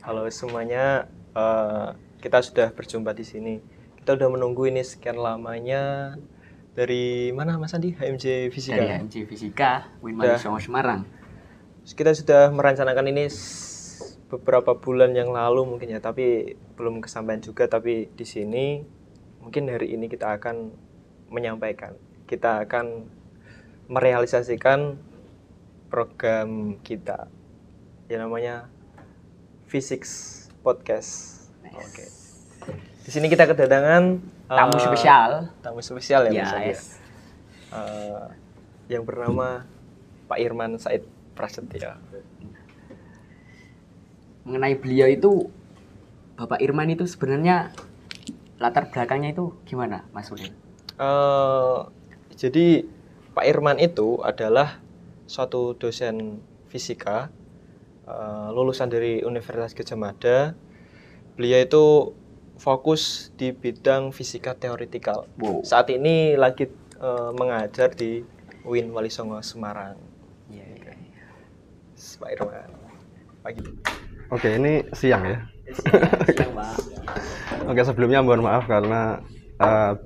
Halo semuanya, kita sudah berjumpa di sini. Kita udah menunggu ini sekian lamanya. Dari mana Mas Andi? HMJ Fisika. Dari HMJ Fisika, Winmali Songo Semarang. Kita sudah merencanakan ini beberapa bulan yang lalu mungkin ya, tapi belum kesampaian juga. Tapi di sini mungkin hari ini kita akan menyampaikan, kita akan merealisasikan program kita yang namanya Physics Podcast. Oke. Di sini kita kedatangan Tamu spesial. Tamu spesial ya, Mas Andi. Yes. Yang bernama Pak Irman Said Prasetya. Mengenai beliau itu, Bapak Irman itu sebenarnya latar belakangnya itu gimana, Mas Ulil? Jadi Pak Irman itu adalah suatu dosen fisika, lulusan dari Universitas Gadjah Mada. Beliau itu fokus di bidang fisika teoretikal. Wow. Saat ini lagi mengajar di UIN Wali Songo Semarang. Iya. Pak Irman. Pagi. Oke, ini siang ya. Siang, Pak. Oke, sebelumnya mohon maaf karena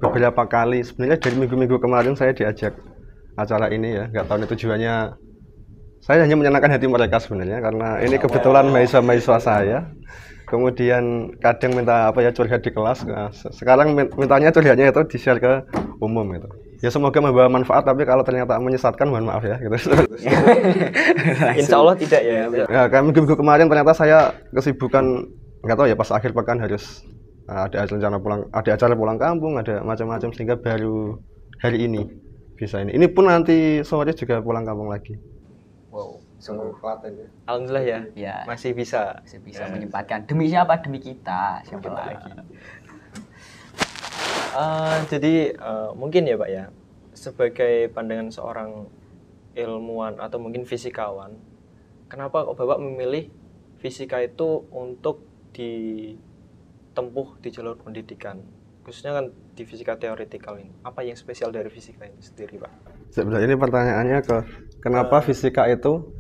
beberapa kali sebenarnya dari minggu-minggu kemarin saya diajak acara ini ya. Nggak tahu ini tujuannya. Saya hanya menyenangkan hati mereka sebenarnya karena ini kebetulan mahasiswa saya. Kemudian kadang minta curhat di kelas. Nah, sekarang mintanya curhatnya itu di-share ke umum gitu. Ya semoga membawa manfaat, tapi kalau ternyata menyesatkan mohon maaf ya gitu. Insya Allah tidak ya. Ya, kan minggu kemarin ternyata saya kesibukan, nggak tahu ya, pas akhir pekan harus ada acara pulang kampung, ada macam-macam, sehingga baru hari ini bisa ini. Ini pun nanti sore juga pulang kampung lagi. Wow. Selalu Klaten ya. Alhamdulillah ya. Ya. Masih bisa. Bisa menyempatkan. Demi siapa? Demi kita. Siapa lagi? Jadi mungkin ya Pak ya, sebagai pandangan seorang ilmuwan atau mungkin fisikawan, kenapa kok Bapak memilih fisika itu untuk ditempuh di jalur pendidikan, khususnya kan di fisika teoretikal ini? Apa yang spesial dari fisika ini sendiri Pak? Sebenarnya ini pertanyaannya ke kenapa fisika itu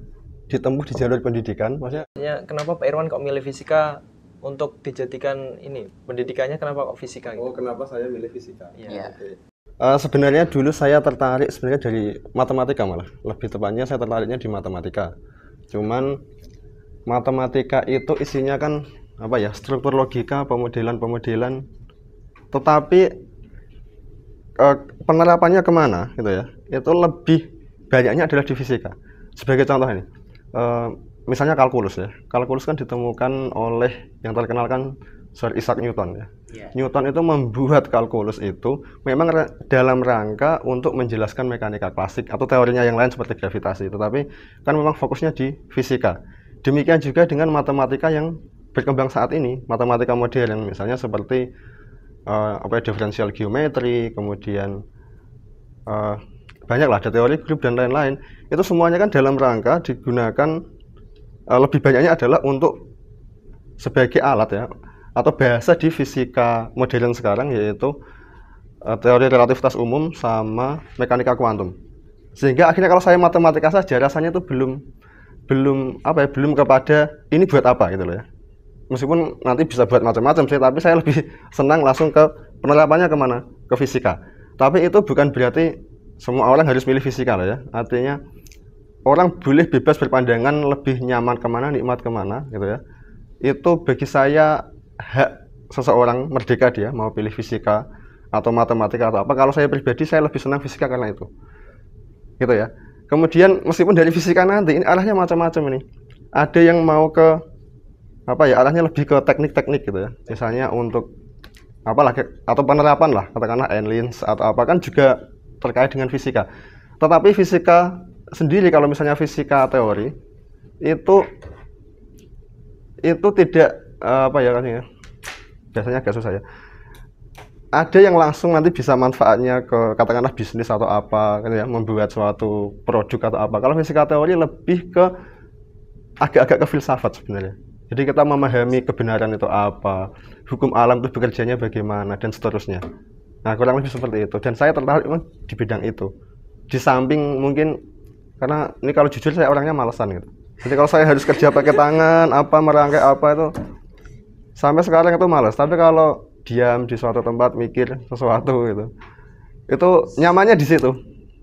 ditempuh di jalur pendidikan? Maksudnya kenapa Pak Irwan kok milih fisika untuk dijadikan ini pendidikannya, kenapa kok fisika gitu? Oh, kenapa saya milih fisika? Iya. Okay. Sebenarnya dulu saya tertarik sebenarnya dari matematika, malah lebih tepatnya saya tertariknya di matematika. Cuman matematika itu isinya kan struktur logika, pemodelan, tetapi penerapannya kemana gitu ya, itu lebih banyaknya adalah di fisika. Sebagai contoh ini, misalnya kalkulus ya. Kalkulus kan ditemukan oleh yang terkenal kan Sir Isaac Newton ya. Yeah. Newton itu membuat kalkulus itu memang dalam rangka untuk menjelaskan mekanika klasik atau teorinya yang lain seperti gravitasi. Tetapi kan memang fokusnya di fisika. Demikian juga dengan matematika yang berkembang saat ini, matematika modern misalnya seperti diferensial geometri, kemudian banyaklah ada teori grup dan lain-lain. Itu semuanya kan dalam rangka digunakan lebih banyaknya adalah untuk sebagai alat ya, atau bahasa di fisika modern sekarang, yaitu teori relativitas umum sama mekanika kuantum. Sehingga akhirnya kalau saya matematika saja rasanya itu belum kepada ini buat apa gitu loh ya. Meskipun nanti bisa buat macam-macam sih, tapi saya lebih senang langsung ke penerapannya kemana? Ke fisika. Tapi itu bukan berarti semua orang harus milih fisika loh ya. Artinya orang boleh bebas berpandangan lebih nyaman kemana, nikmat kemana gitu ya. Itu bagi saya hak seseorang, merdeka dia mau pilih fisika atau matematika atau apa. Kalau saya pribadi saya lebih senang fisika karena itu gitu ya. Kemudian meskipun dari fisika nanti ini arahnya macam-macam ini, ada yang mau ke arahnya lebih ke teknik-teknik gitu ya, misalnya untuk atau penerapan lah, katakanlah Einstein atau apa, kan juga terkait dengan fisika. Tetapi fisika sendiri, kalau misalnya fisika teori itu tidak biasanya agak susah ya. Ada yang langsung nanti bisa manfaatnya ke katakanlah bisnis atau apa gitu ya, membuat suatu produk atau apa. Kalau fisika teori lebih ke agak-agak ke filsafat sebenarnya. Jadi kita memahami kebenaran itu apa, hukum alam itu bekerjanya bagaimana, dan seterusnya. Nah, kurang lebih seperti itu. Dan saya tertarik di bidang itu. Di samping mungkin karena ini kalau jujur saya orangnya malesan gitu. Jadi kalau saya harus kerja pakai tangan, merangkai apa itu, sampai sekarang itu males. Tapi kalau diam di suatu tempat mikir sesuatu gitu, itu nyamannya di situ.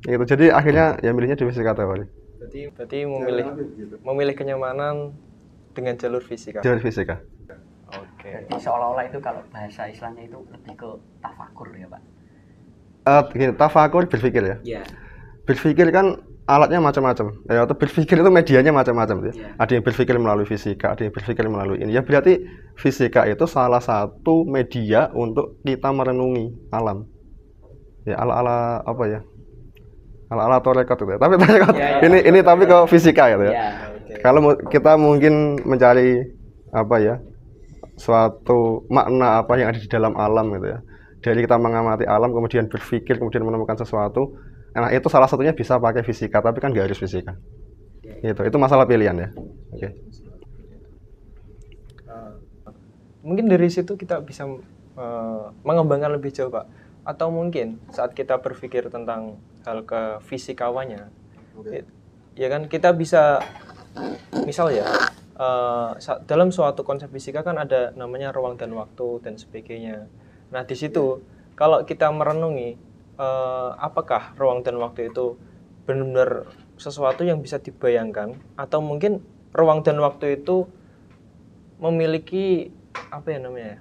Gitu. Jadi akhirnya ya milihnya di fisika teori. Berarti memilih kenyamanan dengan jalur fisika. Jalur fisika. Oke. Jadi seolah-olah itu kalau bahasa Islamnya itu lebih ke tafakur ya Pak. Gini, tafakur berpikir ya. Iya. Berpikir kan alatnya macam-macam. Ya, atau berpikir itu medianya macam-macam ya. Iya. Ada yang berpikir melalui fisika, ada yang berpikir melalui ini. Ya berarti fisika itu salah satu media untuk kita merenungi alam. Ya ala-ala apa ya? Ala-ala torekot itu ya. Tapi torekot ini tapi ke fisika gitu ya. Iya. Oke. Kalau kita mungkin mencari apa ya? Suatu makna apa yang ada di dalam alam gitu ya. Dari kita mengamati alam kemudian berpikir kemudian menemukan sesuatu. Nah, itu salah satunya bisa pakai fisika, tapi kan nggak harus fisika. Itu masalah pilihan ya. Oke. Mungkin dari situ kita bisa mengembangkan lebih jauh, Pak. Atau mungkin saat kita berpikir tentang hal kefisikawannya, ya kan kita bisa, misal ya, dalam suatu konsep fisika kan ada namanya ruang dan waktu dan sebagainya. Nah di situ kalau kita merenungi apakah ruang dan waktu itu benar-benar sesuatu yang bisa dibayangkan, atau mungkin ruang dan waktu itu memiliki apa ya namanya?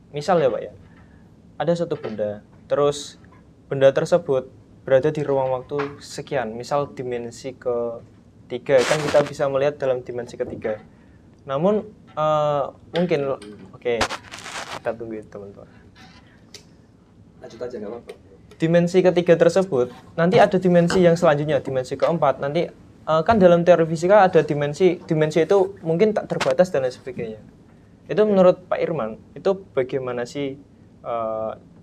Misal ya Pak ya, ada satu benda, terus benda tersebut berada di ruang waktu sekian, misal dimensi ketiga, kan kita bisa melihat dalam dimensi ketiga. Namun mungkin, oke, kita tunggu teman-teman. Lanjut aja nggak apa-apa. Dimensi ketiga tersebut, nanti ada dimensi yang selanjutnya, dimensi keempat. Nanti kan dalam teori fisika ada dimensi itu mungkin tak terbatas dan lain sebagainya. Itu menurut Pak Irman, itu bagaimana sih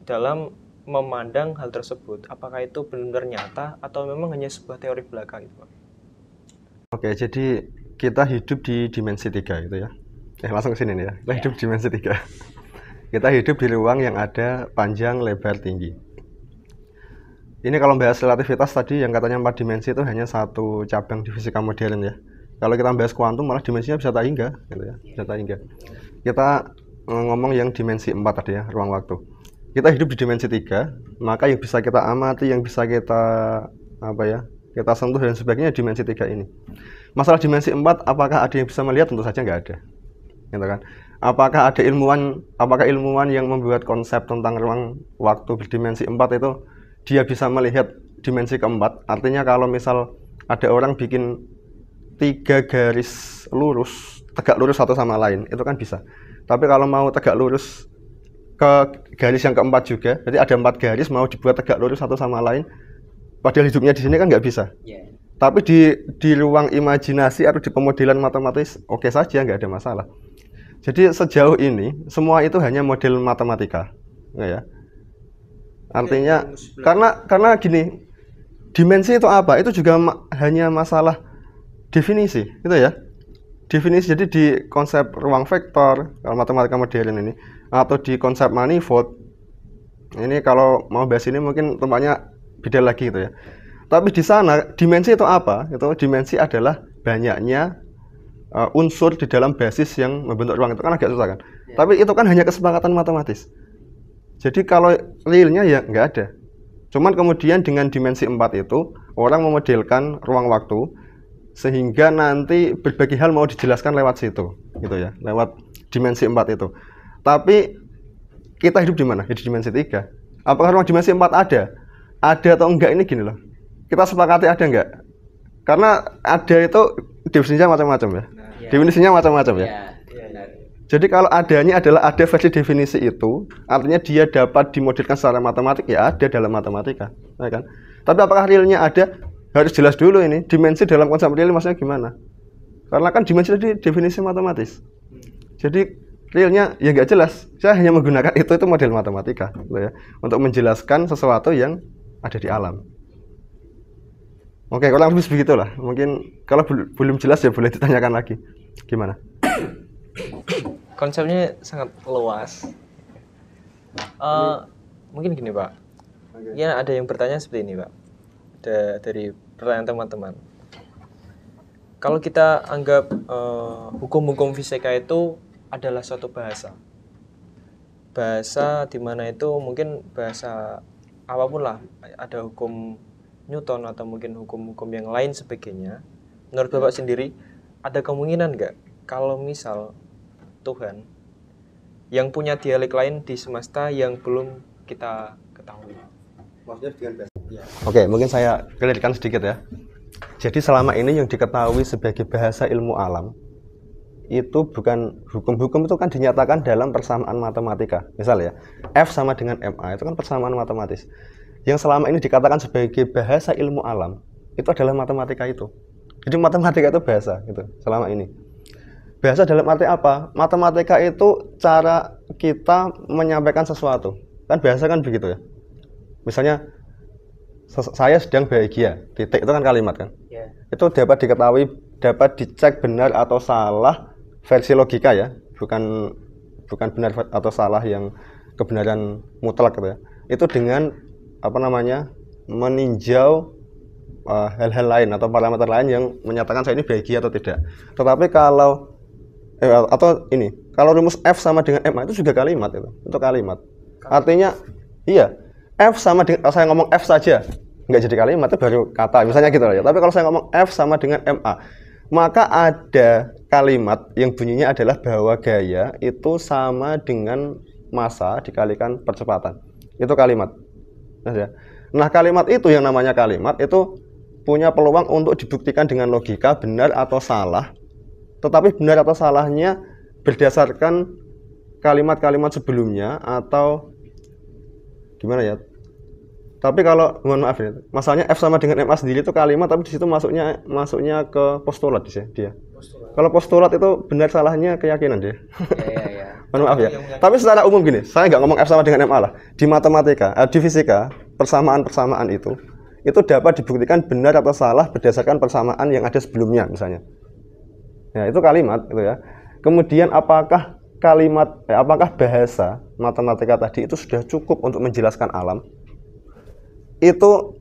dalam memandang hal tersebut? Apakah itu benar-benar nyata atau memang hanya sebuah teori belaka gitu, Pak? Oke, jadi kita hidup di dimensi 3 gitu ya. Langsung ke sini nih ya. Kita hidup di dimensi 3. Kita hidup di ruang yang ada panjang, lebar, tinggi. Ini kalau bahas relativitas tadi yang katanya 4 dimensi itu hanya satu cabang di fisika modern ya. Kalau kita bahas kuantum malah dimensinya bisa tak hingga gitu ya. Bisa tak hingga. Kita ngomong yang dimensi 4 tadi ya, ruang waktu. Kita hidup di dimensi 3, maka yang bisa kita amati, yang bisa kita apa ya? Kita sentuh dan sebagainya dimensi 3 ini. Masalah dimensi 4, apakah ada yang bisa melihat? Tentu saja nggak ada. Gitu kan? Apakah ilmuwan yang membuat konsep tentang ruang waktu berdimensi 4 itu dia bisa melihat dimensi keempat? Artinya kalau misal ada orang bikin 3 garis lurus, tegak lurus satu sama lain, itu kan bisa. Tapi kalau mau tegak lurus ke garis yang keempat juga, jadi ada 4 garis mau dibuat tegak lurus satu sama lain, padahal hidupnya di sini kan nggak bisa. Tapi di ruang imajinasi atau di pemodelan matematis oke saja, nggak ada masalah. Jadi sejauh ini semua itu hanya model matematika, ya. Artinya karena gini, dimensi itu apa? Itu juga hanya masalah definisi, itu ya. Definisi. Jadi di konsep ruang vektor kalau matematika modern ini, atau di konsep manifold ini, kalau mau bahas ini mungkin tempatnya beda lagi gitu ya. Tapi di sana dimensi itu apa? Itu dimensi adalah banyaknya unsur di dalam basis yang membentuk ruang, itu kan agak susah kan. Tapi itu kan hanya kesepakatan matematis. Jadi kalau realnya ya nggak ada. Cuman kemudian dengan dimensi 4 itu orang memodelkan ruang waktu sehingga nanti berbagai hal mau dijelaskan lewat situ gitu ya, lewat dimensi 4 itu. Tapi kita hidup di mana? Di dimensi 3. Apakah ruang dimensi 4 ada? Ada atau enggak, ini gini loh. Kita sepakati ada enggak? Karena ada itu definisinya macam-macam ya. Definisinya macam-macam ya. Jadi kalau adanya adalah ada versi definisi itu, artinya dia dapat dimodelkan secara matematik, ya ada dalam matematika, ya kan? Tapi apakah realnya ada? Harus jelas dulu ini dimensi dalam konsep real maksudnya gimana? Karena kan dimensi tadi definisi matematis. Jadi realnya ya nggak jelas. Saya hanya menggunakan itu model matematika, gitu ya, untuk menjelaskan sesuatu yang ada di alam. Oke, kurang lebih begitulah. Mungkin kalau belum jelas ya boleh ditanyakan lagi. Gimana? Konsepnya sangat luas. Mungkin gini Pak, ya ada yang bertanya seperti ini Pak, dari pertanyaan teman-teman. Kalau kita anggap hukum-hukum fisika itu adalah suatu bahasa di mana itu mungkin bahasa apapun lah, ada hukum Newton atau mungkin hukum-hukum yang lain sebagainya. Menurut Bapak sendiri, ada kemungkinan nggak kalau misal Tuhan yang punya dialek lain di semesta yang belum kita ketahui? Maksudnya dengan bahasa. Oke, mungkin saya clearkan sedikit ya. Jadi selama ini yang diketahui sebagai bahasa ilmu alam itu bukan hukum-hukum, itu kan dinyatakan dalam persamaan matematika. Misal ya, F sama dengan MA itu kan persamaan matematis. Yang selama ini dikatakan sebagai bahasa ilmu alam itu adalah matematika itu. Jadi matematika itu bahasa gitu selama ini. Bahasa dalam arti apa? Matematika itu cara kita menyampaikan sesuatu. Kan bahasa kan begitu ya. Misalnya saya sedang bahagia, titik, itu kan kalimat kan. Itu dapat diketahui, dapat dicek benar atau salah versi logika ya, bukan benar atau salah yang kebenaran mutlak gitu ya. Itu dengan meninjau hal-hal lain atau parameter lain yang menyatakan saya ini bahagia atau tidak. Tetapi kalau kalau rumus F sama dengan MA itu juga kalimat, itu kalimat. Artinya iya, F sama dengan, kalau saya ngomong F saja nggak jadi kalimat, itu baru kata misalnya gitu ya. Tapi kalau saya ngomong F sama dengan MA, maka ada kalimat yang bunyinya adalah bahwa gaya itu sama dengan massa dikalikan percepatan. Itu kalimat. Nah, kalimat itu yang namanya kalimat itu punya peluang untuk dibuktikan dengan logika benar atau salah. Tetapi benar atau salahnya berdasarkan kalimat-kalimat sebelumnya atau gimana ya? Tapi kalau mohon maaf ya, masalahnya F sama dengan MA sendiri itu kalimat, tapi di situ masuknya ke postulat dia. Kalau postulat itu benar salahnya keyakinan dia. Iya. Mohon maaf ya. Tapi secara umum gini, saya nggak ngomong F sama dengan MA lah. Di matematika, di fisika, persamaan itu dapat dibuktikan benar atau salah berdasarkan persamaan yang ada sebelumnya misalnya. Ya, itu kalimat gitu ya. Kemudian apakah bahasa matematika tadi itu sudah cukup untuk menjelaskan alam? Itu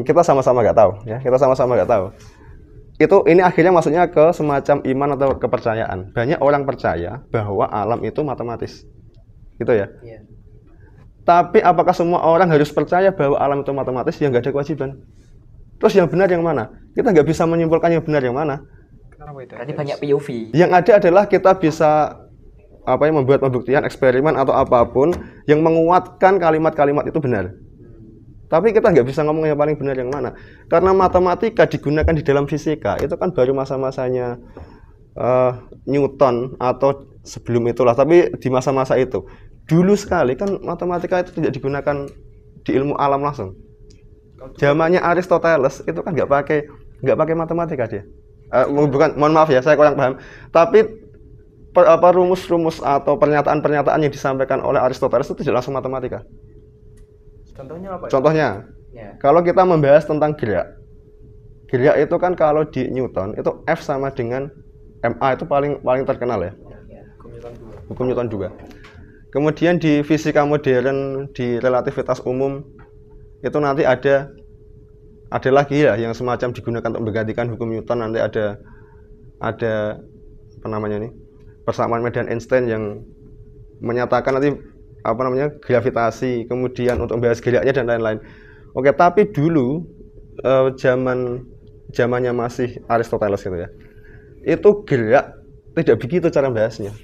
kita sama-sama nggak tahu ya, ini akhirnya masuknya ke semacam iman atau kepercayaan. Banyak orang percaya bahwa alam itu matematis gitu ya. Tapi apakah semua orang harus percaya bahwa alam itu matematis? Ya nggak ada kewajiban. Terus yang benar yang mana? Kita nggak bisa menyimpulkan yang benar yang mana. Kenapa itu? Berarti banyak POV. Yang ada adalah kita bisa membuat pembuktian, eksperimen atau apapun yang menguatkan kalimat-kalimat itu benar. Tapi kita nggak bisa ngomong yang paling benar yang mana. Karena matematika digunakan di dalam fisika, itu kan baru masa-masanya Newton atau sebelum itulah. Tapi di masa-masa itu, dulu sekali kan matematika itu tidak digunakan di ilmu alam langsung. Zamannya Aristoteles itu kan nggak pakai matematika dia. Mohon maaf ya, saya kurang paham. Tapi rumus-rumus atau pernyataan-pernyataan yang disampaikan oleh Aristoteles itu tidak langsung matematika. Contohnya apa? Contohnya, kalau kita membahas tentang gerak itu kan kalau di Newton itu F sama dengan MA itu paling terkenal ya. Hukum Newton juga. Kemudian di fisika modern, di relativitas umum itu nanti ada lagi ya yang semacam digunakan untuk menggantikan hukum Newton. Nanti ada persamaan medan Einstein yang menyatakan nanti gravitasi, kemudian untuk membahas geraknya dan lain-lain. Oke, tapi dulu zamannya masih Aristoteles gitu ya. Itu gerak tidak begitu cara bahasnya.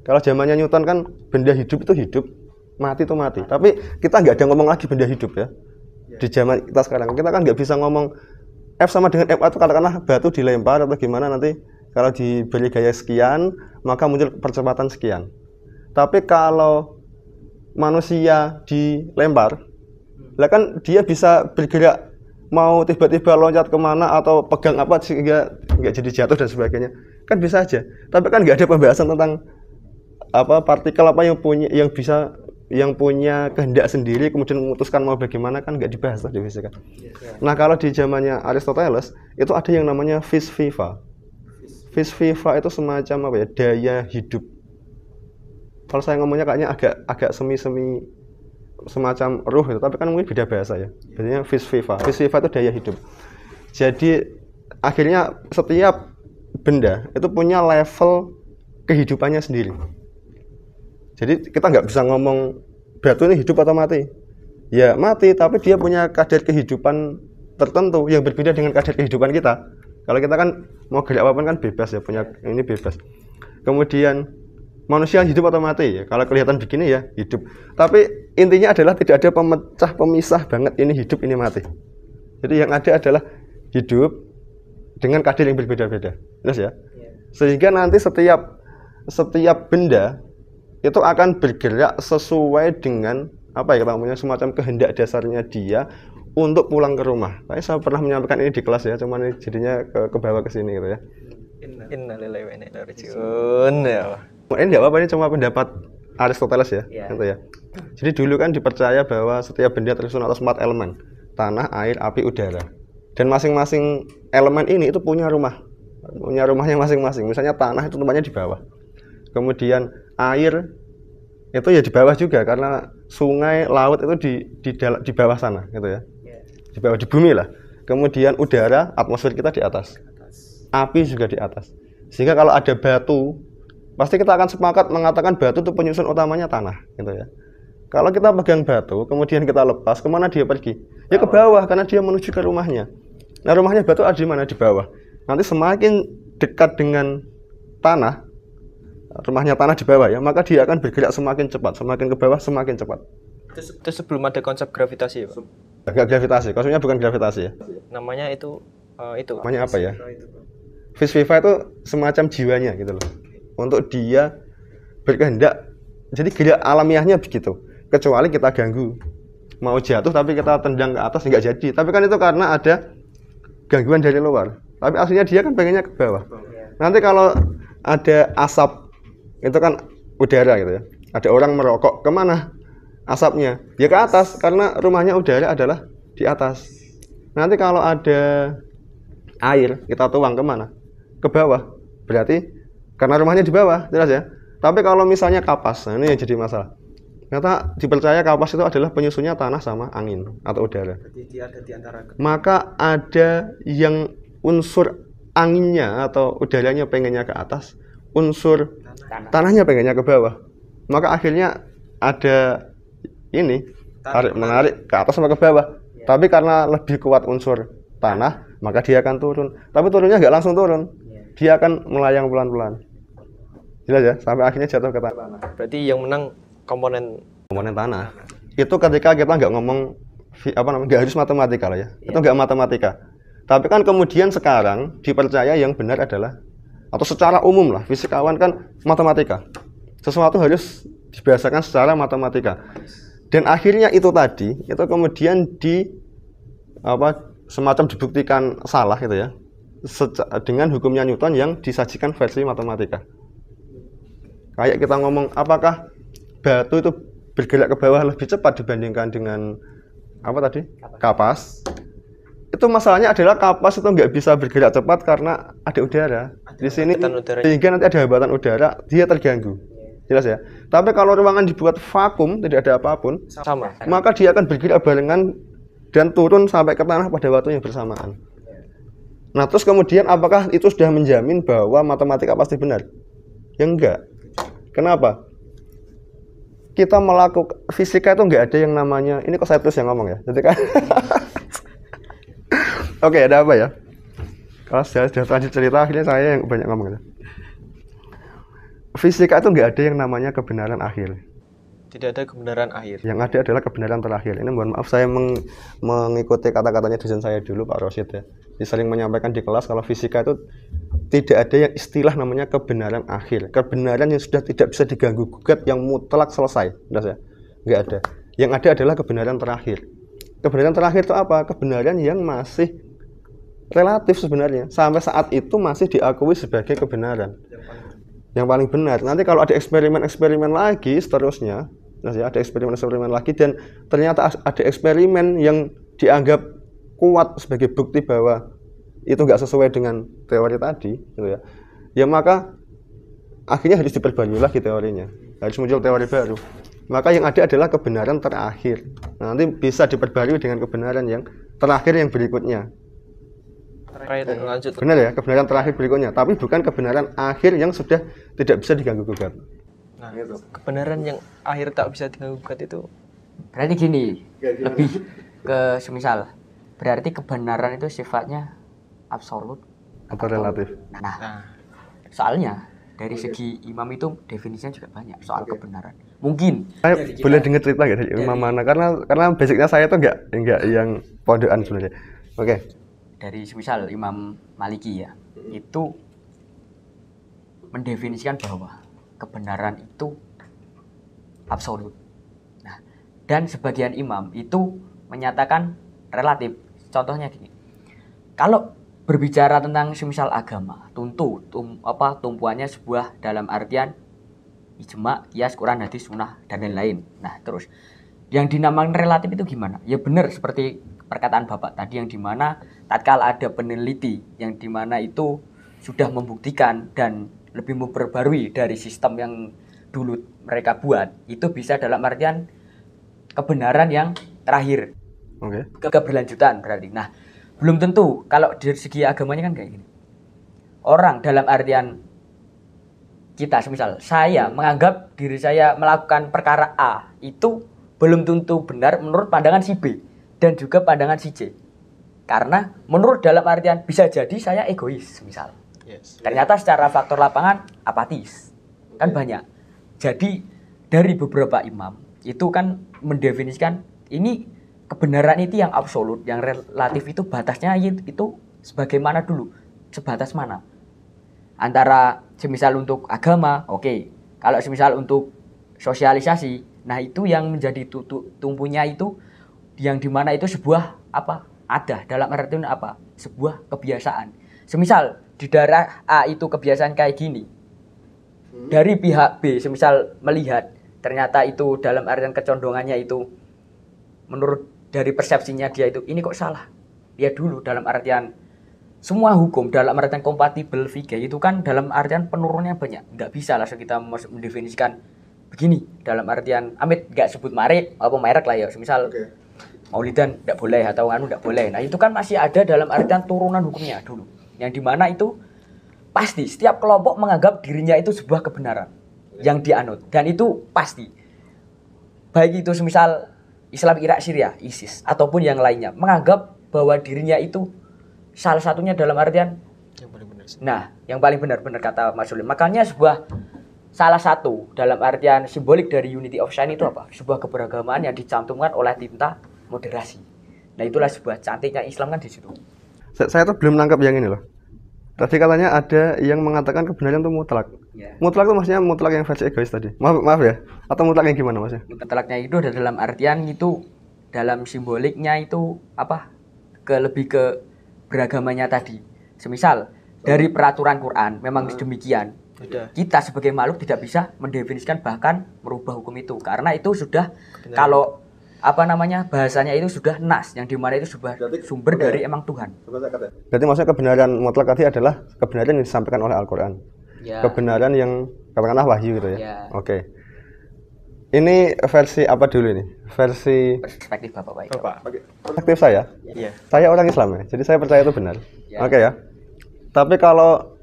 Kalau zamannya Newton kan benda hidup itu hidup, mati itu mati. Tapi kita nggak ada ngomong lagi benda hidup ya. Di zaman kita sekarang kita kan nggak bisa ngomong F sama dengan MA itu katakanlah batu dilempar atau gimana, nanti kalau diberi gaya sekian maka muncul percepatan sekian. Tapi kalau manusia dilempar, lah kan dia bisa bergerak, mau tiba-tiba loncat kemana atau pegang apa sehingga nggak jadi jatuh dan sebagainya, kan bisa aja. Tapi kan nggak ada pembahasan tentang partikel yang punya kehendak sendiri kemudian memutuskan mau bagaimana, kan nggak dibahas di fisika. Nah, kalau di zamannya Aristoteles itu ada yang namanya vis viva. Vis viva itu semacam daya hidup. Kalau saya ngomongnya kayaknya agak semi-semi semacam ruh gitu, tapi kan mungkin beda bahasa ya. Biasanya vis viva. Vis viva itu daya hidup. Jadi akhirnya setiap benda itu punya level kehidupannya sendiri. Jadi kita nggak bisa ngomong batu ini hidup atau mati. Ya mati, tapi dia punya kadar kehidupan tertentu yang berbeda dengan kadar kehidupan kita. Kalau kita kan mau gerak apapun kan bebas ya, punya ini bebas. Kemudian manusia hidup atau mati ya, kalau kelihatan begini ya hidup. Tapi intinya adalah tidak ada pemisah banget ini hidup ini mati. Jadi yang ada adalah hidup dengan kadar yang berbeda-beda. Jelas ya? Sehingga nanti setiap benda itu akan bergerak sesuai dengan apa ya, kita punya semacam kehendak dasarnya dia untuk pulang ke rumah. Saya pernah menyampaikan ini di kelas ya, cuman ini jadinya ke bawah ke sini gitu ya. Innalillahi wa inna ilaihi raji'un. Ini enggak apa-apa, ini cuma pendapat Aristoteles ya, gitu ya. Jadi dulu kan dipercaya bahwa setiap benda tersusun atas 4 elemen. Tanah, air, api, udara. Dan masing-masing elemen ini itu punya rumah. Punya rumahnya masing-masing. Misalnya tanah itu tempatnya di bawah. Kemudian air itu ya di bawah juga, karena sungai, laut itu di bawah sana gitu ya. Di bawah, di bumi lah. Kemudian udara, atmosfer kita di atas. Api juga di atas. Sehingga kalau ada batu, pasti kita akan sepakat mengatakan batu itu penyusun utamanya tanah gitu ya. Kalau kita pegang batu, kemudian kita lepas, kemana dia pergi? Ya ke bawah, karena dia menuju ke rumahnya. Nah rumahnya batu ada di mana? Di bawah. Nanti semakin dekat dengan tanah, rumahnya tanah di bawah ya, maka dia akan bergerak semakin cepat, semakin ke bawah semakin cepat. Itu sebelum ada konsep gravitasi ya, Pak? Enggak gravitasi, konsepnya bukan gravitasi ya. Namanya itu Namanya apa ya? Vis viva itu semacam jiwanya gitu loh. Untuk dia berkehendak. Jadi gerak alamiahnya begitu. Kecuali kita ganggu. Mau jatuh tapi kita tendang ke atas enggak jadi. Tapi kan itu karena ada gangguan dari luar. Tapi aslinya dia kan pengennya ke bawah. Nanti kalau ada asap, itu kan udara gitu ya. Ada orang merokok, kemana asapnya? Ya ke atas, karena rumahnya udara adalah di atas. Nanti kalau ada air, kita tuang kemana? Ke bawah. Berarti karena rumahnya di bawah, jelas ya. Tapi kalau misalnya kapas, nah ini yang jadi masalah. Ternyata dipercaya kapas itu adalah penyusunnya tanah sama angin atau udara. Dia ada di antara. Maka ada yang unsur anginnya atau udaranya pengennya ke atas, unsur tanahnya pengennya ke bawah. Maka akhirnya ada ini menarik ke atas sama ke bawah. Tapi karena lebih kuat unsur tanah, maka dia akan turun. Tapi turunnya nggak langsung turun, dia akan melayang pelan-pelan. Jelas ya, sampai akhirnya jatuh ke tanah. Berarti yang menang komponen tanah. Itu ketika kita nggak ngomong nggak harus matematika lah ya. Itu nggak matematika. Tapi kan kemudian sekarang dipercaya yang benar adalah, atau secara umum lah, fisikawan kan matematika. Sesuatu harus dibahasakan secara matematika. Dan akhirnya itu tadi, itu kemudian semacam dibuktikan salah gitu ya. Dengan hukumnya Newton yang disajikan versi matematika. Kayak kita ngomong, apakah batu itu bergerak ke bawah lebih cepat dibandingkan dengan kapas? Itu masalahnya adalah kapas itu nggak bisa bergerak cepat karena ada udara di sini, sehingga nanti ada hambatan udara, dia terganggu. Jelas ya. Tapi kalau ruangan dibuat vakum, tidak ada apapun, sama, maka dia akan bergerak barengan dan turun sampai ke tanah pada waktu yang bersamaan. Nah, terus kemudian apakah itu sudah menjamin bahwa matematika pasti benar? Ya enggak. Kenapa? Kita melakukan fisika itu nggak ada yang namanya, ini kok saya terus yang ngomong ya. Jadi kan Oke, ada apa ya? Kalau sudah lanjut cerita, akhirnya saya yang banyak ngomong gitu. Fisika itu nggak ada yang namanya kebenaran akhir. Tidak ada kebenaran akhir. Yang ada adalah kebenaran terakhir. Ini mohon maaf, saya mengikuti kata-katanya dosen saya dulu, Pak Rosid ya. Dia sering menyampaikan di kelas kalau fisika itu tidak ada yang istilah namanya kebenaran akhir. Kebenaran yang sudah tidak bisa diganggu gugat, yang mutlak selesai. Jelas ya? Nggak ada. Yang ada adalah kebenaran terakhir. Kebenaran terakhir itu apa? Kebenaran yang masih relatif sebenarnya. Sampai saat itu masih diakui sebagai kebenaran. Yang paling benar. Nanti kalau ada eksperimen-eksperimen lagi seterusnya, ada eksperimen-eksperimen lagi dan ternyata ada eksperimen yang dianggap kuat sebagai bukti bahwa itu nggak sesuai dengan teori tadi, gitu ya. Ya maka akhirnya harus diperbarui lagi teorinya. Harus muncul teori baru. Maka yang ada adalah kebenaran terakhir. Nanti bisa diperbarui dengan kebenaran yang terakhir yang berikutnya. Terakhir lanjut. Benar ya, kebenaran terakhir berikutnya, tapi bukan kebenaran akhir yang sudah tidak bisa diganggu gugat. Nah, kebenaran yang akhir tak bisa diganggu gugat itu Berarti gini, lebih ke semisal. Berarti kebenaran itu sifatnya absolut Atau relatif. Nah, nah, soalnya dari segi imam itu definisinya juga banyak soal kebenaran. Mungkin Saya boleh dengar cerita nggak dari imam mana? Karena basicnya saya tuh nggak yang pondokan sebenarnya. Oke. dari semisal Imam Maliki ya, itu mendefinisikan bahwa kebenaran itu absolut. Nah, dan sebagian imam itu menyatakan relatif. Contohnya gini. Kalau berbicara tentang semisal agama, tumpuannya sebuah dalam artian ijma, qiyas, Quran, hadis, sunnah dan lain-lain. Nah, terus yang dinamakan relatif itu gimana? Ya benar seperti perkataan Bapak tadi yang dimana tatkala ada peneliti yang dimana itu sudah membuktikan dan lebih memperbarui dari sistem yang dulu mereka buat, itu bisa dalam artian kebenaran yang terakhir. Oke. Keberlanjutan berarti. Nah, belum tentu kalau dari segi agamanya kan kayak gini. Orang dalam artian kita, semisal saya menganggap diri saya melakukan perkara A, itu belum tentu benar menurut pandangan si B dan juga pandangan si C. Karena menurut dalam artian bisa jadi saya egois, misal. yes. Ternyata secara faktor lapangan apatis. Kan banyak. Jadi dari beberapa imam itu kan mendefinisikan ini kebenaran itu yang absolut, yang relatif itu batasnya itu sebagaimana dulu, sebatas mana? Antara semisal untuk agama, oke. Kalau semisal untuk sosialisasi, nah itu yang menjadi tumpunya itu yang dimana itu sebuah apa? Ada dalam artian apa? Sebuah kebiasaan. Semisal di daerah A itu kebiasaan kayak gini. Dari pihak B semisal melihat ternyata itu dalam artian kecondongannya itu menurut dari persepsinya dia itu ini kok salah. Lihat dulu dalam artian semua hukum dalam artian kompatibel fikih itu kan dalam artian penurunnya banyak. Nggak bisa langsung kita mendefinisikan begini dalam artian amit nggak sebut merek lah ya. Semisal Maulidan nggak boleh atau anu nggak boleh. Nah itu kan masih ada dalam artian turunan hukumnya dulu. Yang dimana itu pasti setiap kelompok menganggap dirinya itu sebuah kebenaran yang dianut dan itu pasti. Baik itu semisal Islam Irak, Syria, ISIS ataupun yang lainnya menganggap bahwa dirinya itu salah satunya dalam artian Yang paling benar sih. nah, yang paling benar kata Mas Sulim. Makanya sebuah salah satu dalam artian simbolik dari Unity of Shine itu apa? Sebuah keberagaman yang dicantumkan oleh tinta moderasi. Nah, itulah sebuah cantiknya Islam kan di situ. Saya tuh belum nangkap yang ini loh. Tadi katanya ada yang mengatakan kebenaran itu mutlak. Ya. Mutlak itu maksudnya mutlak yang versi egois tadi. Maaf ya. Atau mutlak yang gimana maksudnya? Mutlaknya itu ada dalam artian itu dalam simboliknya itu apa? Lebih ke beragamanya tadi. Semisal dari peraturan Quran memang demikian. Udah. Kita sebagai makhluk tidak bisa mendefinisikan bahkan merubah hukum itu karena itu sudah kalau apa namanya bahasanya itu sudah nas yang dimana itu sudah sumber dari emang Tuhan. Berarti maksudnya kebenaran mutlak tadi adalah kebenaran yang disampaikan oleh Al-Quran. Ya. Kebenaran yang katakanlah wahyu gitu ya. Ya. Oke. Ini versi apa dulu ini? Versi Perspektif Bapak baik. Bapak. perspektif saya. Iya. Saya orang Islam ya. Jadi saya percaya itu benar. Ya. Oke ya. Tapi kalau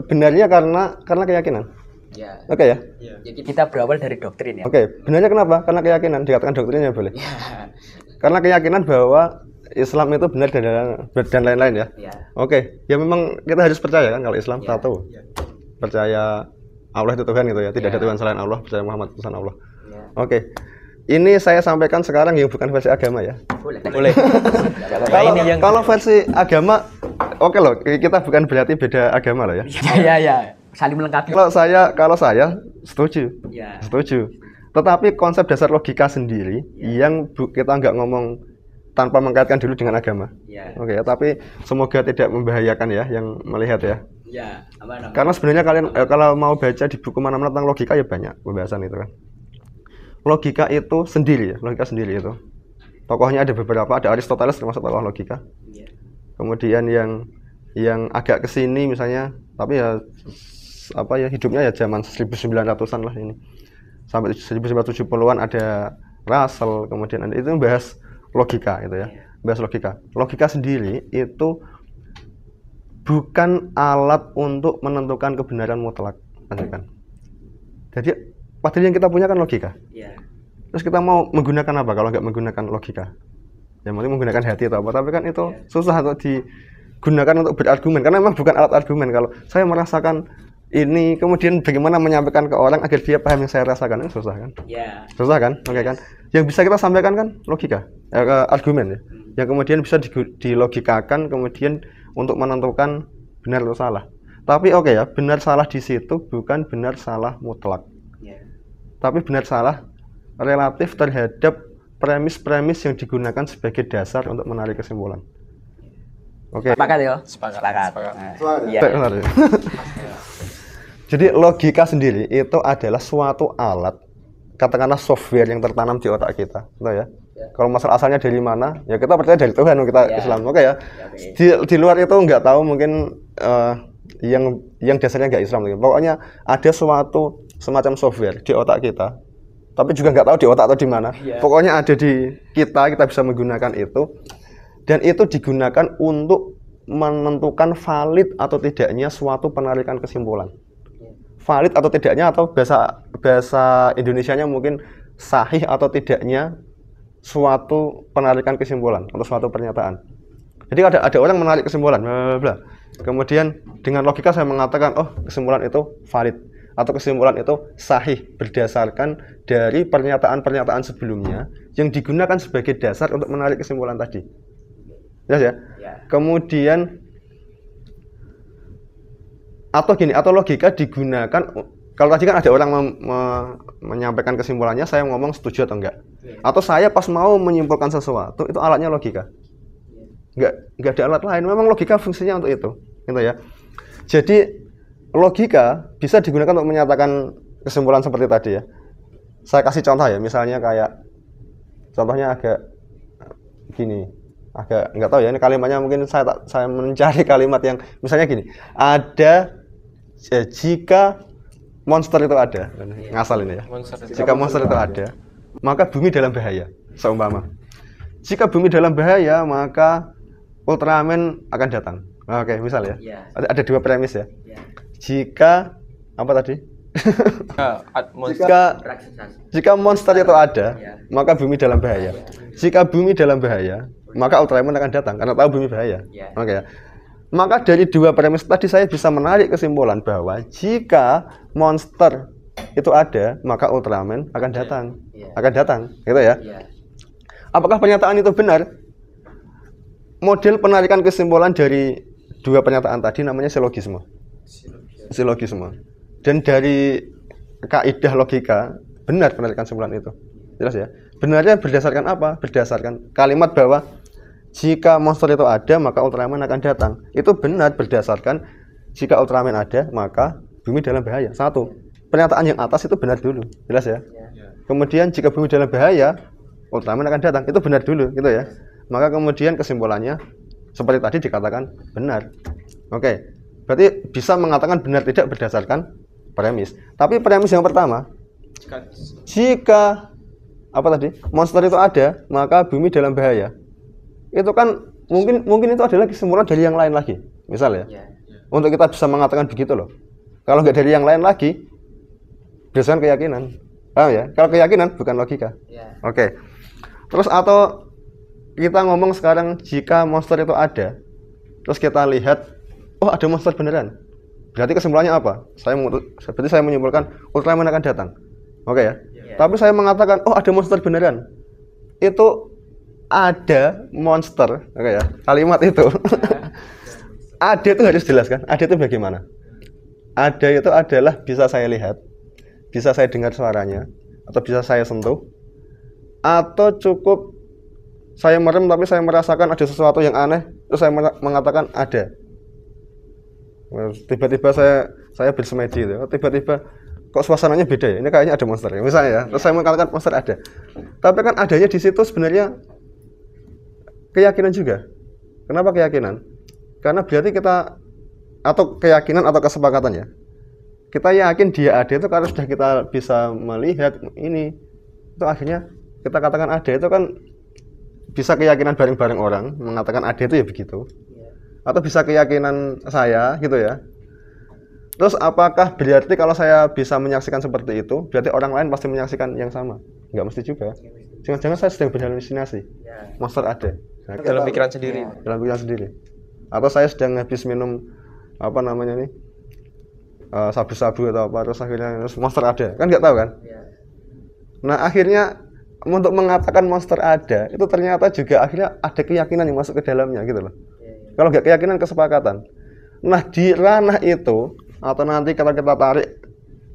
benarnya karena keyakinan. Ya. Oke ya. Iya. Jadi kita berawal dari doktrin ya. Oke, benarnya kenapa? Karena keyakinan. Dikatakan doktrinnya boleh. Ya. Karena keyakinan bahwa Islam itu benar dan lain-lain ya. Ya. Oke, ya memang kita harus percaya kan kalau Islam Ya. satu. Iya. Percaya Allah itu Tuhan gitu ya. Tidak Ya. ada Tuhan selain Allah, percaya Muhammad utusan Allah. Ya. Oke. Ini saya sampaikan sekarang yang bukan versi agama ya. Boleh. Boleh. Nah, ini yang Kalau versi agama oke loh, kita bukan berarti beda agama loh ya. Ya. Saling melengkapi. Kalau saya setuju. Ya. Setuju. Tetapi konsep dasar logika sendiri yang kita nggak ngomong tanpa mengkaitkan dulu dengan agama. Ya. Oke ya, tapi semoga tidak membahayakan ya yang melihat ya. Ya. Aman. Karena sebenarnya kalian kalau mau baca di buku mana-mana tentang logika ya banyak pembahasan itu kan. Logika itu sendiri ya, logika sendiri itu. Tokohnya ada beberapa, ada Aristoteles termasuk tokoh logika. Ya. Kemudian yang agak kesini misalnya, tapi ya apa ya hidupnya ya zaman 1900-an lah ini. Sampai 1970-an ada Russell, kemudian ada itu bahas logika gitu ya. Bahas logika. Logika sendiri itu bukan alat untuk menentukan kebenaran mutlak, kan? Jadi materi yang kita punya kan logika. Iya. Terus kita mau menggunakan apa kalau nggak menggunakan logika? Ya mungkin menggunakan hati atau apa, tapi kan itu susah untuk digunakan untuk berargumen karena memang bukan alat argumen. Kalau saya merasakan ini, kemudian bagaimana menyampaikan ke orang agar dia paham yang saya rasakan, itu susah kan? Iya. Susah kan? Oke kan? Yang bisa kita sampaikan kan logika, argumen ya. Yang kemudian bisa dilogikakan kemudian untuk menentukan benar atau salah. Tapi oke ya, benar salah di situ bukan benar salah mutlak. Iya. Tapi benar salah relatif terhadap premis-premis yang digunakan sebagai dasar untuk menarik kesimpulan. Oke. Sepakat ya? Sepakat. Nah, iya. Benar ya. Jadi logika sendiri itu adalah suatu alat, katakanlah software yang tertanam di otak kita, gitu ya. Kalau masalah asalnya dari mana, ya kita percaya dari Tuhan, kita Islam, oke ya. Di luar itu nggak tahu mungkin yang dasarnya nggak Islam, pokoknya ada suatu semacam software di otak kita, tapi juga nggak tahu di otak atau di mana. Pokoknya ada di kita bisa menggunakan itu, dan itu digunakan untuk menentukan valid atau tidaknya suatu penarikan kesimpulan. Valid atau tidaknya, atau bahasa Indonesianya mungkin sahih atau tidaknya suatu penarikan kesimpulan atau suatu pernyataan. Jadi ada orang menarik kesimpulan, bla bla bla. Kemudian dengan logika saya mengatakan, oh kesimpulan itu valid atau kesimpulan itu sahih berdasarkan dari pernyataan-pernyataan sebelumnya yang digunakan sebagai dasar untuk menarik kesimpulan tadi. Jelas ya? Kemudian atau logika digunakan, kalau tadi kan ada orang menyampaikan kesimpulannya, saya ngomong setuju atau enggak. Atau saya pas mau menyimpulkan sesuatu, itu alatnya logika. Enggak ada alat lain, memang logika fungsinya untuk itu, gitu ya. Jadi logika bisa digunakan untuk menyatakan kesimpulan seperti tadi ya. Saya kasih contoh ya, misalnya kayak contohnya agak gini. Agak nggak tahu ya, ini kalimatnya mungkin saya mencari kalimat yang misalnya gini, ada jika monster itu ada, ngasal ini ya, jika monster itu ada, maka bumi dalam bahaya, seumpama. Jika bumi dalam bahaya, maka Ultraman akan datang. Oke, misal ya, ada dua premis ya. Jika apa tadi? Jika monster itu ada, maka bumi dalam bahaya. Jika bumi dalam bahaya, maka Ultraman akan datang karena tahu bumi bahaya. Oke ya. Maka dari dua premis tadi saya bisa menarik kesimpulan bahwa jika monster itu ada, maka Ultraman akan datang. Akan datang, gitu ya. Apakah pernyataan itu benar? Model penarikan kesimpulan dari dua pernyataan tadi namanya silogisme. Silogisme. Dan dari kaidah logika benar penarikan kesimpulan itu. Jelas ya? Benarnya berdasarkan apa? Berdasarkan kalimat bahwa jika monster itu ada, maka Ultraman akan datang. Itu benar berdasarkan jika Ultraman ada, maka bumi dalam bahaya. Satu, pernyataan yang atas itu benar dulu. Jelas ya? Kemudian jika bumi dalam bahaya, Ultraman akan datang. Itu benar dulu, gitu ya. Maka kemudian kesimpulannya seperti tadi dikatakan benar. Oke. Berarti bisa mengatakan benar tidak berdasarkan premis. Tapi premis yang pertama, jika apa tadi? Monster itu ada, maka bumi dalam bahaya. Itu kan mungkin itu adalah kesimpulan dari yang lain lagi. Misal ya. Untuk kita bisa mengatakan begitu loh. Kalau nggak dari yang lain lagi, berdasarkan keyakinan. Paham ya? Kalau keyakinan bukan logika. Oke. Terus atau kita ngomong sekarang jika monster itu ada, terus kita lihat, oh ada monster beneran. Berarti kesimpulannya apa? Berarti saya menyimpulkan Ultraman akan datang. Oke ya? Tapi saya mengatakan, oh ada monster beneran. Itu ada monster, oke ya? Kalimat itu. Ada itu harus jelaskan. Ada itu bagaimana? Ada itu adalah bisa saya lihat, bisa saya dengar suaranya, atau bisa saya sentuh, atau cukup saya merem tapi saya merasakan ada sesuatu yang aneh, terus saya mengatakan ada. Tiba-tiba saya bersemedi itu, tiba-tiba kok suasananya beda ya, ini kayaknya ada monster ya, misalnya ya. Terus saya mengatakan monster ada. Tapi kan adanya di situ sebenarnya keyakinan juga. Kenapa keyakinan? Karena berarti kita, atau keyakinan atau kesepakatan ya, kita yakin dia ada itu karena sudah kita bisa melihat ini, itu akhirnya kita katakan ada. Itu kan bisa keyakinan bareng-bareng orang mengatakan ada itu ya begitu. atau bisa keyakinan saya gitu ya. Terus apakah berarti kalau saya bisa menyaksikan seperti itu, berarti orang lain pasti menyaksikan yang sama? Nggak mesti juga. Jangan-jangan saya sedang berhalusinasi. Monster ada. Nah, Dalam pikiran sendiri. dalam pikiran sendiri. Atau saya sedang habis minum apa namanya nih, sabu-sabu atau apa, terus akhirnya monster ada, kan nggak tahu kan? Nah akhirnya untuk mengatakan monster ada itu ternyata juga akhirnya ada keyakinan yang masuk ke dalamnya gitu loh. Kalau nggak keyakinan, kesepakatan. Nah di ranah itu atau nanti kalau kita tarik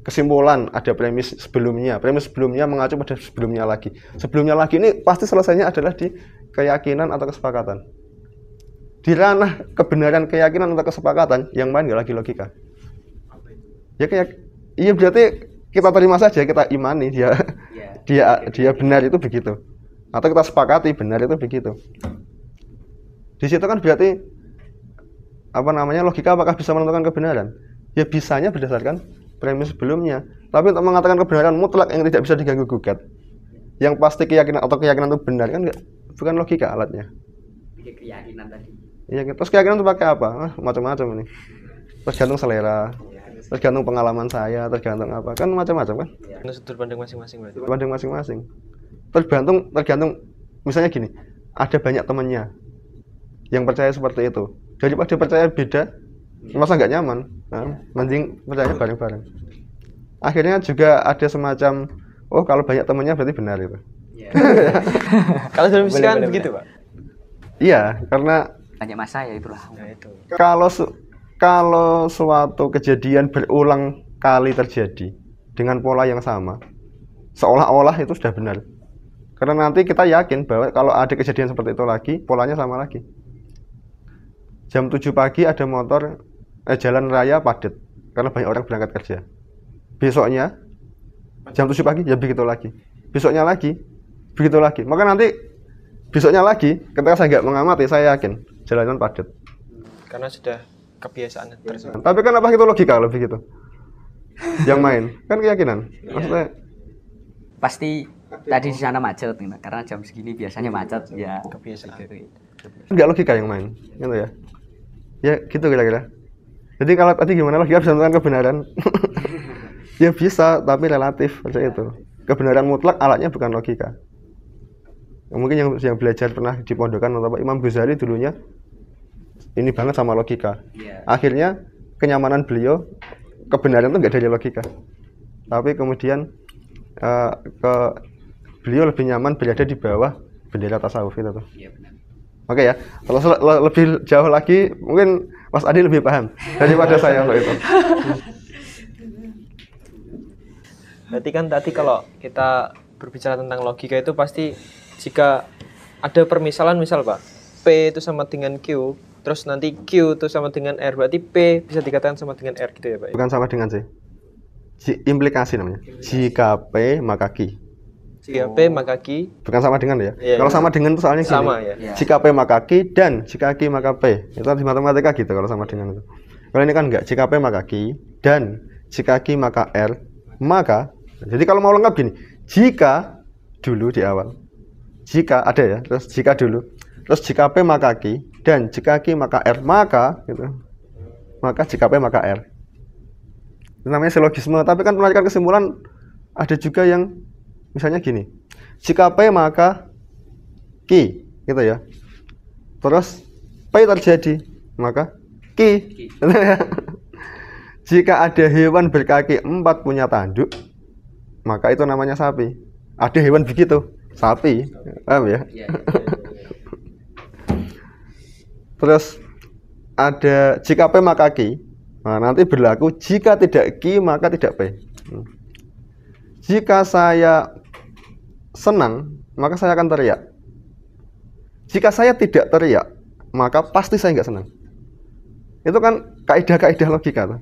kesimpulan, ada premis sebelumnya mengacu pada sebelumnya lagi ini pasti selesainya adalah di keyakinan atau kesepakatan. Di ranah kebenaran, keyakinan atau kesepakatan yang main nggak lagi logika. Ya iya berarti kita terima saja, kita imani dia benar itu begitu, atau kita sepakati benar itu begitu. Di situ kan berarti apa namanya, logika apakah bisa menentukan kebenaran? Ya bisanya berdasarkan premis sebelumnya. Tapi untuk mengatakan kebenaran mutlak yang tidak bisa diganggu gugat, yang pasti keyakinan atau keyakinan itu benar kan bukan logika alatnya. Keyakinan tadi. Iya, terus keyakinan itu pakai apa? Macam-macam ini. Tergantung selera, tergantung pengalaman saya, tergantung apa, kan macam-macam kan? Sudut pandang masing-masing berarti. Pandang masing-masing. Tergantung misalnya gini, ada banyak temannya yang percaya seperti itu. Daripada percaya beda, masa nggak nyaman. Nah, mending percaya bareng-bareng. Akhirnya juga ada semacam, oh kalau banyak temannya berarti benar itu. Kalau dalam fisika kan begitu, Pak. Iya, karena Banyak masa ya itulah. Nah, itu. Kalau suatu kejadian berulang kali terjadi dengan pola yang sama, seolah-olah itu sudah benar. Karena nanti kita yakin bahwa kalau ada kejadian seperti itu lagi, polanya sama lagi. Jam 7 pagi ada motor jalan raya padat karena banyak orang berangkat kerja. Besoknya jam 7 pagi ya begitu lagi. Besoknya lagi begitu lagi. Maka nanti besoknya lagi ketika saya nggak mengamati, saya yakin jalanan padat. Karena sudah kebiasaan tersebut. Tapi kan apa itu logika kalau begitu? Yang main kan keyakinan. Maksudnya Pasti tadi di sana macet gitu. Karena jam segini biasanya macet ya. Kebiasaan. nggak logika yang main, gitu ya. Ya gitu kira-kira. Jadi kalau tadi gimana logika bisa menentukan kebenaran? Ya bisa, tapi relatif seperti itu. Kebenaran mutlak alatnya bukan logika. Mungkin yang belajar pernah di pondokan atau Imam Ghazali dulunya ini banget sama logika. Akhirnya kenyamanan beliau, kebenaran itu nggak dari logika, tapi kemudian beliau lebih nyaman berada di bawah bendera tasawuf itu tuh. Oke ya, kalau lebih jauh lagi mungkin Mas Adi lebih paham daripada saya untuk itu. Berarti kan tadi kalau kita berbicara tentang logika itu pasti jika ada permisalan, misal Pak, P itu sama dengan Q, terus nanti Q itu sama dengan R, berarti P bisa dikatakan sama dengan R gitu ya Pak? Bukan sama dengan sih, implikasi namanya. Jika P maka Q. Jika P maka Q. Bukan sama dengan ya. Iya, kalau iya. sama dengan itu soalnya gini. Sama ya. Jika P maka Q dan jika Q maka P. Itu di matematika gitu kalau sama dengan itu. Kalau ini kan enggak, jika P maka Q dan jika Q maka R, maka jadi kalau mau lengkap gini, jika dulu di awal. Jika ada ya, terus jika dulu. Terus jika P maka Q dan jika Q maka R, maka gitu. Maka jika P maka R. Itu namanya silogisme, tapi kan penarikan kesimpulan ada juga yang misalnya gini. Jika P maka Q, gitu ya. Terus P terjadi, maka Q. Jika ada hewan berkaki 4 punya tanduk, maka itu namanya sapi. Ada hewan begitu, sapi. Paham ya? Terus ada jika P maka Q. Nah, nanti berlaku jika tidak Q maka tidak P. Jika saya senang, maka saya akan teriak. Jika saya tidak teriak, maka pasti saya nggak senang. Itu kan kaidah-kaidah logika tuh.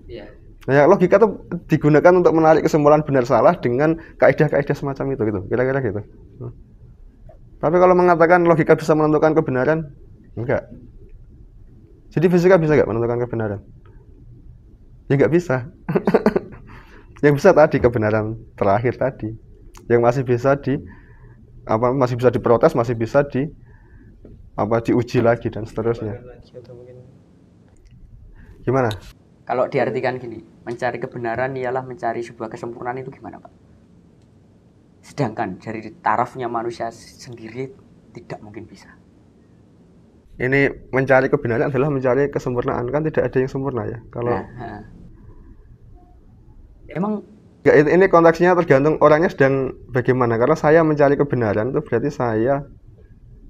Nah, logika itu digunakan untuk menarik kesimpulan benar salah dengan kaidah-kaidah semacam itu gitu. Kira-kira gitu. Tapi kalau mengatakan logika bisa menentukan kebenaran, enggak. Jadi fisika bisa nggak menentukan kebenaran? Ya nggak bisa. Yang bisa tadi kebenaran terakhir tadi. Yang masih bisa masih bisa diprotes, masih bisa diuji lagi dan seterusnya. Gimana? Kalau diartikan gini, mencari kebenaran ialah mencari sebuah kesempurnaan itu gimana, Pak? Sedangkan dari tarafnya manusia sendiri tidak mungkin bisa. Ini mencari kebenaran adalah mencari kesempurnaan, kan tidak ada yang sempurna ya. Kalau emang ya, ini konteksnya tergantung orangnya sedang bagaimana. Karena saya mencari kebenaran itu berarti saya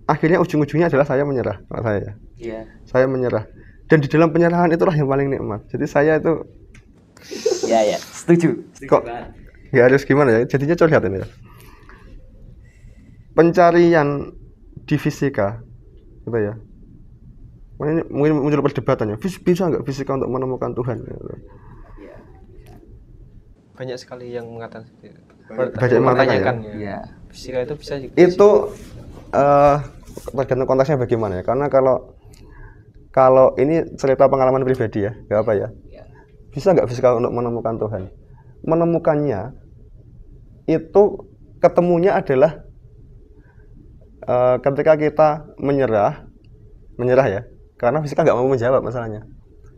akhirnya ujung-ujungnya adalah saya menyerah. Kalau saya, saya menyerah. Dan di dalam penyerahan itulah yang paling nikmat. Jadi saya itu setuju. Kok ya harus gimana ya? Jadinya coba lihat ini ya. Pencarian di fisika, gitu ya. Ini mungkin muncul perdebatannya. Bisa nggak fisika untuk menemukan Tuhan? Gitu. Banyak sekali yang mengatakan seperti itu. Banyak yang mengatakan ya. Fisika itu bisa juga. Itu tergantung konteksnya bagaimana ya. Karena kalau ini cerita pengalaman pribadi ya, nggak apa ya. Bisa nggak fisika untuk menemukan Tuhan? Menemukannya itu ketemunya adalah ketika kita menyerah ya. Karena fisika nggak mampu menjawab masalahnya.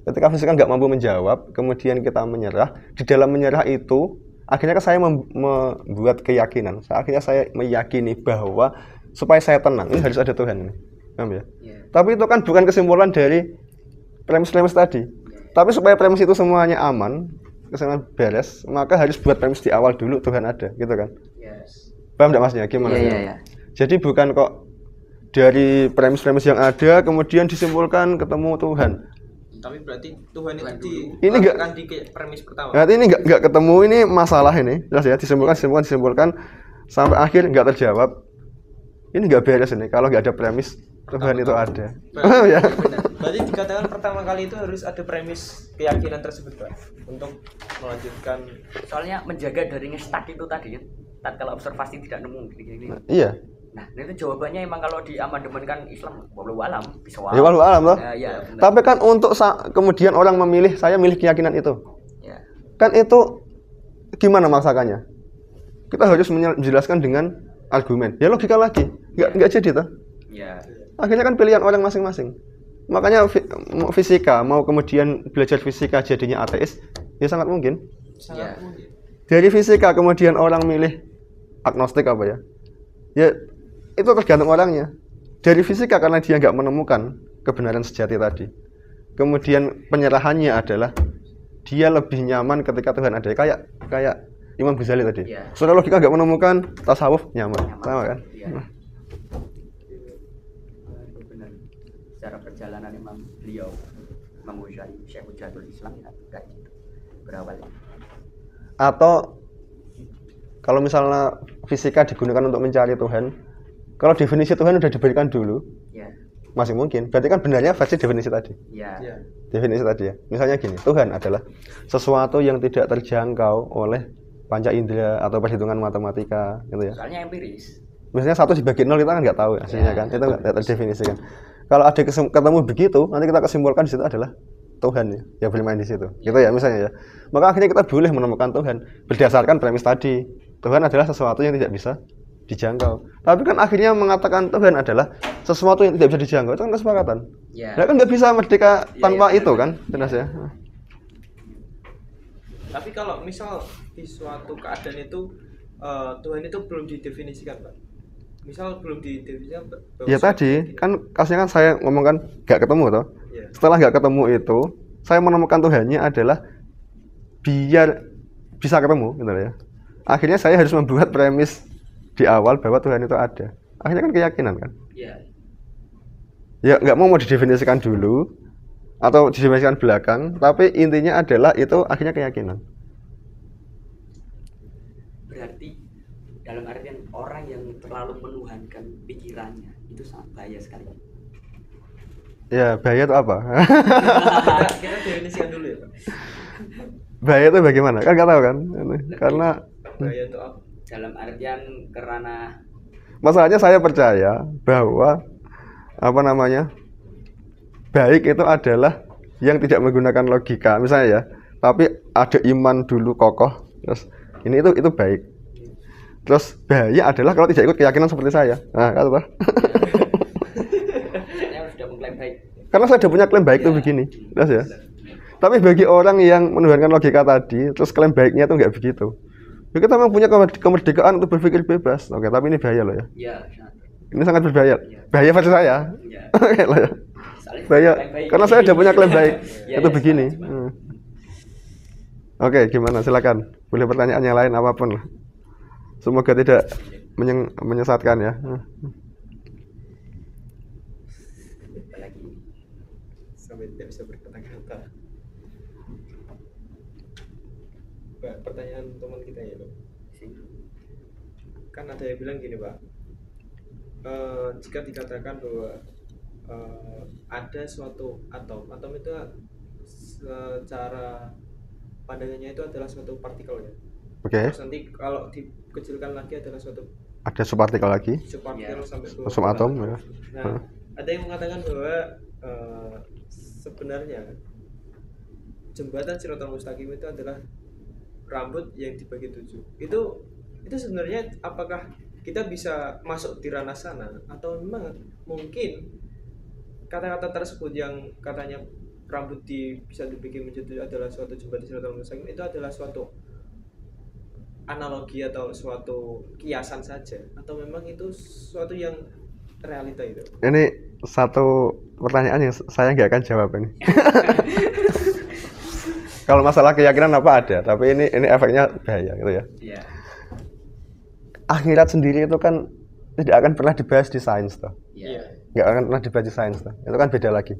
Ketika fisika nggak mampu menjawab, kemudian kita menyerah. Di dalam menyerah itu, akhirnya saya membuat keyakinan. Akhirnya saya meyakini bahwa supaya saya tenang, ini harus ada Tuhan ini. Paham ya? Tapi itu kan bukan kesimpulan dari premis-premis tadi. Tapi supaya premis itu semuanya aman, kesimpulan beres, maka harus buat premis di awal dulu Tuhan ada, gitu kan? Paham nggak maksudnya? Gimana? Jadi bukan kok dari premis-premis yang ada kemudian disimpulkan ketemu Tuhan. Tapi berarti Tuhan itu ini enggak kan di premis pertama. Berarti ini enggak ketemu, ini masalah ini. Jelas ya, disimpulkan sampai akhir enggak terjawab. Ini enggak beres ini kalau enggak ada premis Tuhan itu ada. Ya. Berarti dikatakan pertama kali itu harus ada premis keyakinan tersebut, Pak, untuk melanjutkan. Soalnya menjaga dari ngestak itu tadi kan. Kalau observasi tidak nemu gini-gini. Iya. Nah, itu jawabannya emang kalau di amandemen kan Islam wallahu alam, bisa ya, wallahu alam loh. Tapi kan untuk kemudian orang memilih, saya milih keyakinan itu. Ya. Kan itu gimana maksakannya? Kita harus menjelaskan dengan argumen. Ya logika lagi. Enggak jadi toh. Ya. Akhirnya kan pilihan orang masing-masing. Makanya fisika mau kemudian belajar fisika jadinya ateis, ya sangat mungkin. Sangat mungkin. Dari fisika kemudian orang milih agnostik apa ya? Ya itu tergantung orangnya. Dari fisika karena dia nggak menemukan kebenaran sejati tadi. Kemudian penyerahannya adalah dia lebih nyaman ketika Tuhan ada. Kayak Imam Ghazali tadi. Secara logika nggak menemukan, tasawuf nyaman. Sama kan? Benar. Secara perjalanan Imam Ghazali, Syekh Hujjatul Islam kayak gitu. Berawal. Atau kalau misalnya fisika digunakan untuk mencari Tuhan, kalau definisi Tuhan sudah diberikan dulu, masih mungkin. Berarti kan benarnya versi definisi tadi. Definisi tadi ya. Misalnya gini, Tuhan adalah sesuatu yang tidak terjangkau oleh panca indera atau perhitungan matematika, gitu ya. Soalnya empiris. Misalnya 1 dibagi 0 kita kan nggak tahu hasilnya kan. Itu nggak terdefinisikan. Kalau ada ketemu begitu, nanti kita kesimpulkan di situ adalah Tuhan ya, yang bermain di situ. Gitu ya misalnya ya. Maka akhirnya kita boleh menemukan Tuhan berdasarkan premis tadi. Tuhan adalah sesuatu yang tidak bisa dijangkau. Tapi kan akhirnya mengatakan Tuhan adalah sesuatu yang tidak bisa dijangkau. Itu kan kesepakatan. Nah, kan nggak bisa merdeka tanpa itu kan, jelas ya. Tapi kalau misal di suatu keadaan itu Tuhan itu belum didefinisikan, Pak. Misal belum didefinisikan. Ya tadi kan kasusnya kan saya ngomongkan nggak ketemu toh. Setelah nggak ketemu itu, saya menemukan Tuhannya adalah biar bisa ketemu, gitu ya. Akhirnya saya harus membuat premis di awal bahwa Tuhan itu ada. Akhirnya kan keyakinan kan. Ya nggak mau didefinisikan dulu atau didefinisikan belakang, tapi intinya adalah itu akhirnya keyakinan. Berarti dalam artian orang yang terlalu menuhankan pikirannya itu sangat bahaya sekali. Ya bahaya itu apa? Kita definisikan dulu ya, Pak. Bahaya itu bagaimana? Kan nggak tahu kan? Karena bahaya itu apa? Dalam artian karena masalahnya saya percaya bahwa baik itu adalah yang tidak menggunakan logika misalnya ya, tapi ada iman dulu kokoh, terus ini itu baik. Terus bahaya adalah kalau tidak ikut keyakinan seperti saya. Nah, kan apa? Saya sudah mengklaim baik. Karena saya sudah punya klaim baik itu begini, jelas ya. Tapi bagi orang yang menuhankan logika tadi, terus klaim baiknya itu nggak begitu. Ya, kita memang punya kemerdekaan untuk berpikir bebas. Oke, tapi ini bahaya loh ya. Iya. Ini sangat berbahaya. Iya. Bahaya versi saya. Iya. Oke lah ya. Saling Bahaya. klaim baik. Karena saya udah punya klaim baik. Iya, Itu iya, begini. coba. Oke, gimana? Silakan. Boleh pertanyaan yang lain apapun lah. Semoga tidak menyesatkan ya. Apalagi. Sampai tidak bisa berkata-kata. Pak, pertanyaan teman kita ya, Pak. Kan ada yang bilang gini, Pak. Jika dikatakan bahwa ada suatu atom itu secara pandangannya itu adalah suatu partikel ya. Oke. Terus nanti kalau dikecilkan lagi adalah suatu Ada subpartikel lagi. subpartikel sampai ke Subatom ya. Nah, ada yang mengatakan bahwa sebenarnya jembatan Shiratal Mustaqim itu adalah rambut yang dibagi 7. Itu sebenarnya apakah kita bisa masuk di ranah sana atau memang mungkin kata-kata tersebut yang katanya rambut bisa dibikin menjadi adalah suatu jembatan Shiratal Mustaqim itu adalah suatu analogi atau suatu kiasan saja atau memang itu suatu yang realita itu? Ini satu pertanyaan yang saya nggak akan jawab ini. Kalau masalah keyakinan apa ada, tapi ini efeknya bahaya gitu ya. Iya. Akhirat sendiri itu kan tidak akan pernah dibahas di sains toh. Iya. Nggak akan pernah dibahas di sains toh. Itu kan beda lagi.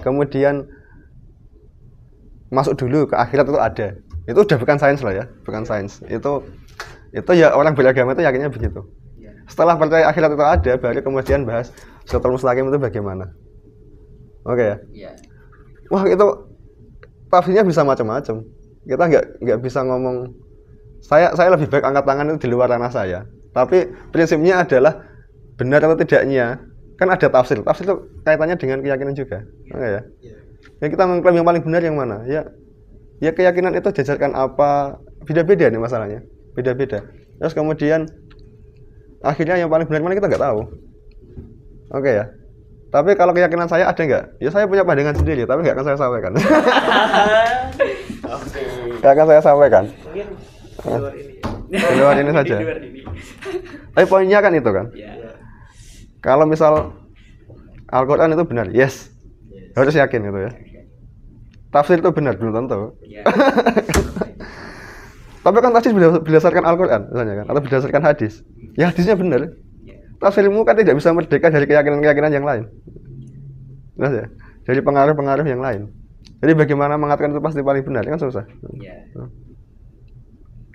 Kemudian masuk dulu ke akhirat itu ada. Itu udah bukan sains loh ya, bukan sains. Itu ya orang beragama itu yakinnya begitu. Iya. Setelah percaya akhirat itu ada, baru kemudian bahas Shiratal Mustaqim itu bagaimana. Oke ya. Iya. Wah itu tafsirnya bisa macam-macam. Kita nggak bisa ngomong. Saya lebih baik angkat tangan itu di luar ranah saya. Tapi prinsipnya adalah benar atau tidaknya. Kan ada tafsir. Tafsir itu kaitannya dengan keyakinan juga. Oke ya. Iya. Ya kita mengklaim yang paling benar yang mana? Ya keyakinan itu diajarkan apa? Beda-beda nih masalahnya. Beda-beda. Terus kemudian akhirnya yang paling benar mana kita nggak tahu. Oke ya. Tapi kalau keyakinan saya ada nggak? Ya saya punya pandangan sendiri, tapi nggak akan saya sampaikan. Oke. Nggak akan saya sampaikan. Mungkin di luar ini ya. Di luar ini saja. Di luar ini. Tapi poinnya kan itu kan. Iya. Iya. Kalau misal Al-Quran itu benar, yes. Yes. Harus yakin gitu ya. Tafsir itu benar, belum tentu. Iya. Tapi kan tafsir berdasarkan Al-Quran misalnya kan, atau berdasarkan hadis. Ya hadisnya benar. Iya. Tafsirmu kan tidak bisa merdeka dari keyakinan-keyakinan yang lain. Nah, ya, dari pengaruh-pengaruh yang lain. Jadi bagaimana mengatakan itu pasti paling benar kan susah. Iya.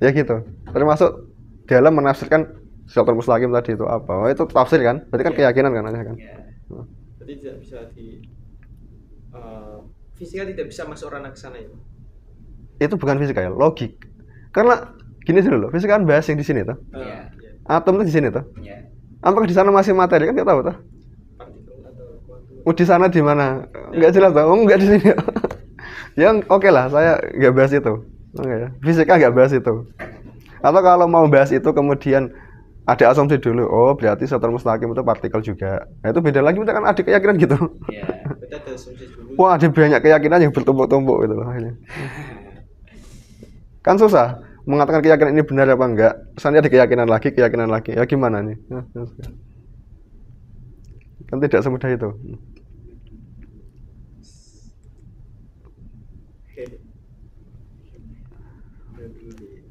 Ya gitu. Termasuk dalam menafsirkan Shiratal Mustaqim tadi itu apa? Oh, itu tafsir kan? Berarti kan keyakinan kan kan? Iya. Jadi tidak bisa fisika tidak bisa masuk ranah ke sana ya. Itu bukan fisika ya, logik. Karena gini dulu loh, fisika kan bahas yang di sini tuh. Iya. Iya. Atom itu di sine tuh. Iya. Apakah di sana masih materi kan nggak tahu tuh. Partikel atau kuantum. Oh di sana di mana? Nggak jelas tuh. Oh nggak di sini. Yang oke lah, saya nggak bahas itu. Oke ya. Fisika nggak bahas itu. Atau kalau mau bahas itu kemudian ada asumsi dulu. Oh berarti Shiratal Mustaqim itu partikel juga. Nah itu beda lagi. Kita kan ada keyakinan gitu. Iya. Kita ada asumsi dulu. Wah ada banyak keyakinan yang bertumpuk-tumpuk gitu loh. Akhirnya. Kan susah mengatakan keyakinan ini benar apa enggak. Misalnya ada keyakinan lagi. Ya gimana nih? Kan tidak semudah itu. Oke. Udah dulu deh.